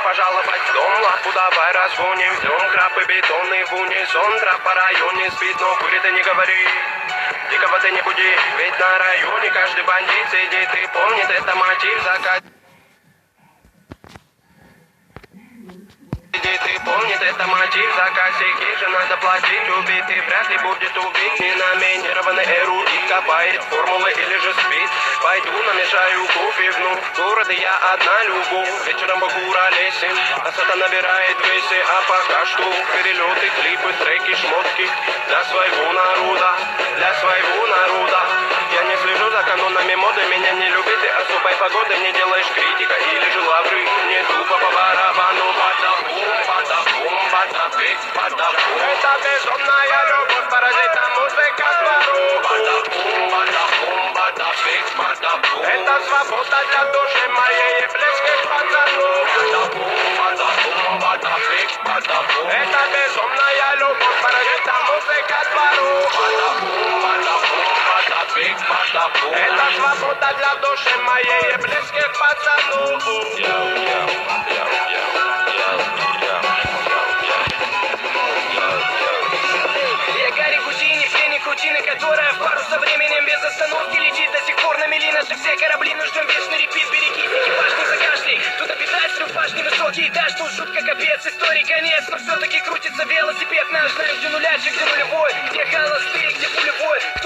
пожаловать в дом, лапу давай разгоним. Днем крабы бетонный в унисон, трап по районе спит, но курит и не говори. Дикого ты не буди, ведь на районе каждый бандит сидит и помнит, это мотив закат. Ты помнит, это мотив за косяки же надо платить. Убитый вряд ли будет убит. Ненаминированный эрудит копает формулы или же спит. Пойду намешаю кофе в городе я одна люблю. Вечером Багура лесен, а сата набирает весы. А пока что перелеты, клипы, треки, шмотки для своего народа, для своего народа. Я не слежу за канонами моды, меня не любит и особой погоды. Не делаешь критика или же лавры, не тупо по барабану. Это безумная любовь, паразита музыка двору. Это свобода для души моей и близких пацанов. Это безумная любовь, паразита музыка двору. Это свобода для души моей и близких пацанов. Которая в пару со временем без остановки летит. До сих пор на мели наши все корабли. Нужен вечный репит, берегись, экипаж не закашляй. Тут обитает трехбаш невысокий этаж. Тут шутка капец, истории конец. Но все-таки крутится велосипед наш. Знаем, где нулячик, где нулевой, где холостые, где пуля.